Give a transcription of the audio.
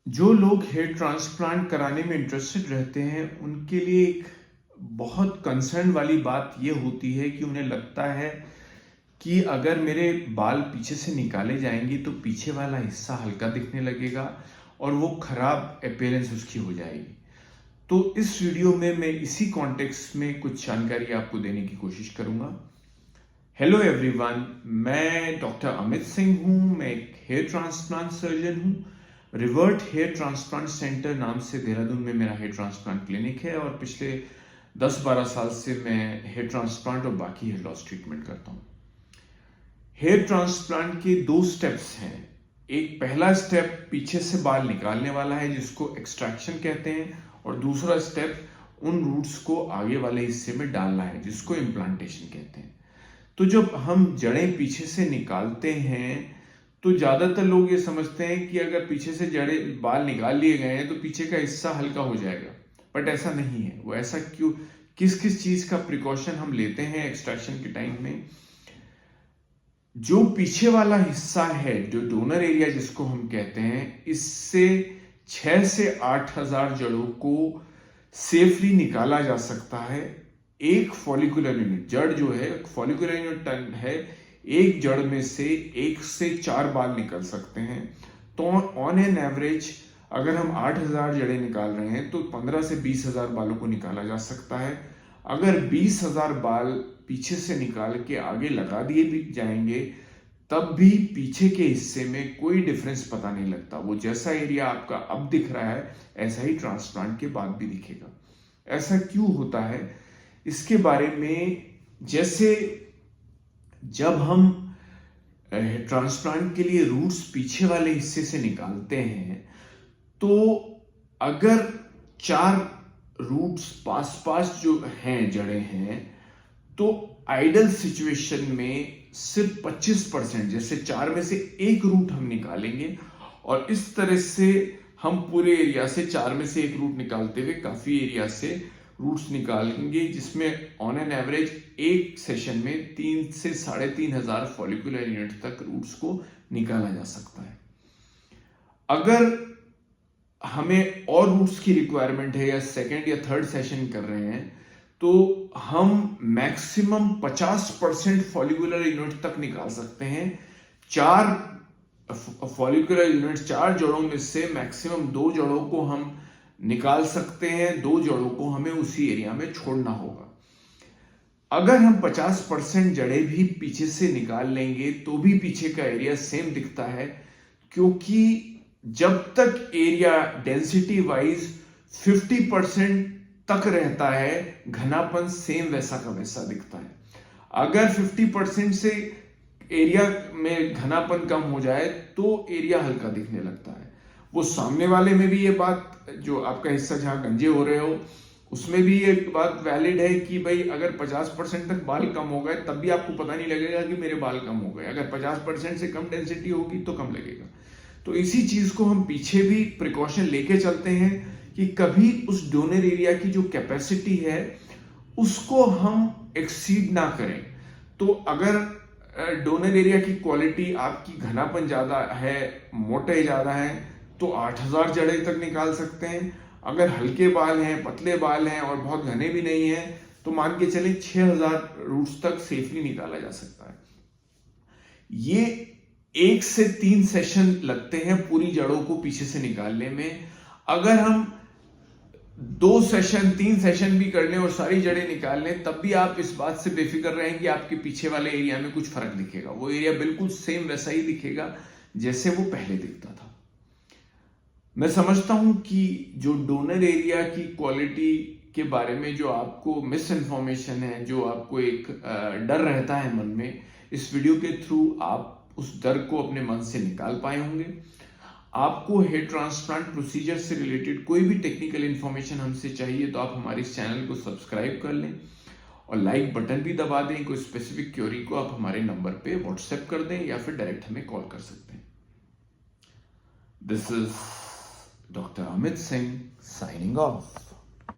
जो लोग hair transplant कराने में इंटरेस्टेड रहते हैं उनके लिए एक बहुत कंसर्न वाली बात ये होती है कि उन्हें लगता है कि अगर मेरे बाल पीछे से निकाले जाएंगे तो पीछे वाला हिस्सा हल्का दिखने लगेगा और वो खराब अपीयरेंस उसकी हो जाएगी। तो इस वीडियो में मैं इसी कॉन्टेक्स्ट में कुछ जानकारी आपको देने की कोशिश करूंगा। हेलो एवरीवन, मैं डॉक्टर अमित सिंह हूं। मैं एक हेयर ट्रांसप्लांट सर्जन हूं। रिवर्ट हेयर ट्रांसप्लांट सेंटर नाम से देहरादून में मेरा हेयर ट्रांसप्लांट क्लिनिक है और पिछले 10-12 साल से मैं हेयर ट्रांसप्लांट और बाकी हेयर लॉस ट्रीटमेंट करता हूं। हेयर ट्रांसप्लांट के 2 स्टेप्स हैं। एक पहला स्टेप पीछे से बाल निकालने वाला है जिसको एक्सट्रैक्शन कहते हैं, और दूसरा स्टेप उन रूट्स को आगे वाले हिस्से में डालना है जिसको इम्प्लांटेशन कहते हैं। तो जब हम जड़ें पीछे से निकालते हैं तो ज्यादातर लोग ये समझते हैं कि अगर पीछे से जड़ें बाल निकाल लिए गए हैं तो पीछे का हिस्सा हल्का हो जाएगा, बट ऐसा नहीं है। वो ऐसा क्यों, किस किस चीज का प्रिकॉशन हम लेते हैं एक्सट्रैक्शन के टाइम में? जो पीछे वाला हिस्सा है, जो डोनर एरिया जिसको हम कहते हैं, इससे 6 से 8 हजार जड़ों को सेफली निकाला जा सकता है। एक फॉलिकुलर यूनिट, जड़ जो है फॉलिकुलर यूनिट है, एक जड़ में से 1 से 4 बाल निकल सकते हैं। तो ऑन एन एवरेज अगर हम 8,000 जड़ें निकाल रहे हैं तो 15 से 20,000 बालों को निकाला जा सकता है। अगर 20,000 बाल पीछे से निकाल के आगे लगा दिए भी जाएंगे तब भी पीछे के हिस्से में कोई डिफरेंस पता नहीं लगता। वो जैसा एरिया आपका अब दिख रहा है ऐसा ही ट्रांसप्लांट के बाद भी दिखेगा। ऐसा क्यों होता है, इसके बारे में, जैसे जब हम ट्रांसप्लांट के लिए रूट्स पीछे वाले हिस्से से निकालते हैं तो अगर 4 रूट्स पास पास जो हैं, जड़ें हैं, तो आइडल सिचुएशन में सिर्फ 25%, जैसे 4 में से 1 रूट हम निकालेंगे, और इस तरह से हम पूरे एरिया से 4 में से 1 रूट निकालते हुए काफी एरिया से रूट्स निकालेंगे, जिसमें ऑन एन एवरेज एक सेशन में 3 से 3,500 फॉलिकुलर यूनिट तक रूट्स को निकाला जा सकता है। अगर हमें और रूट्स की रिक्वायरमेंट है या सेकेंड या थर्ड सेशन कर रहे हैं तो हम मैक्सिमम 50% फॉलिकुलर यूनिट तक निकाल सकते हैं। 4 फॉलिकुलर यूनिट, 4 जड़ों में से मैक्सिमम 2 जड़ों को हम निकाल सकते हैं, 2 जड़ों को हमें उसी एरिया में छोड़ना होगा। अगर हम 50% जड़ें भी पीछे से निकाल लेंगे तो भी पीछे का एरिया सेम दिखता है, क्योंकि जब तक एरिया डेंसिटी वाइज 50% तक रहता है घनापन सेम वैसा का वैसा दिखता है। अगर 50% से एरिया में घनापन कम हो जाए तो एरिया हल्का दिखने लगता है। वो सामने वाले में भी ये बात, जो आपका हिस्सा जहां गंजे हो रहे हो उसमें भी ये बात वैलिड है कि भाई अगर 50% तक बाल कम हो गए तब भी आपको पता नहीं लगेगा कि मेरे बाल कम हो गए। अगर 50% से कम डेंसिटी होगी तो कम लगेगा। तो इसी चीज को हम पीछे भी प्रिकॉशन लेके चलते हैं कि कभी उस डोनर एरिया की जो कैपेसिटी है उसको हम एक्सीड ना करें। तो अगर डोनर एरिया की क्वालिटी, आपकी घनापन ज्यादा है, मोटे ज्यादा है, तो 8,000 जड़ें तक निकाल सकते हैं। अगर हल्के बाल हैं, पतले बाल हैं और बहुत घने भी नहीं है तो मान के चले 6,000 रूट्स तक सेफली निकाला जा सकता है। ये 1 से 3 सेशन लगते हैं पूरी जड़ों को पीछे से निकालने में। अगर हम 2 सेशन 3 सेशन भी कर लें और सारी जड़ें निकाल लें तब भी आप इस बात से बेफिक्र रहें कि आपके पीछे वाले एरिया में कुछ फर्क दिखेगा। वो एरिया बिल्कुल सेम वैसा ही दिखेगा जैसे वो पहले दिखता था। मैं समझता हूं कि जो डोनर एरिया की क्वालिटी के बारे में जो आपको मिस इन्फॉर्मेशन है, जो आपको एक डर रहता है मन में, इस वीडियो के थ्रू आप उस डर को अपने मन से निकाल पाए होंगे। आपको हेयर ट्रांसप्लांट प्रोसीजर से रिलेटेड कोई भी टेक्निकल इन्फॉर्मेशन हमसे चाहिए तो आप हमारे इस चैनल को सब्सक्राइब कर लें और लाइक बटन भी दबा दें। कोई स्पेसिफिक क्वेरी को आप हमारे नंबर पे व्हाट्सएप कर दें या फिर डायरेक्ट हमें कॉल कर सकते हैं। This is Dr. Amit Singh signing off.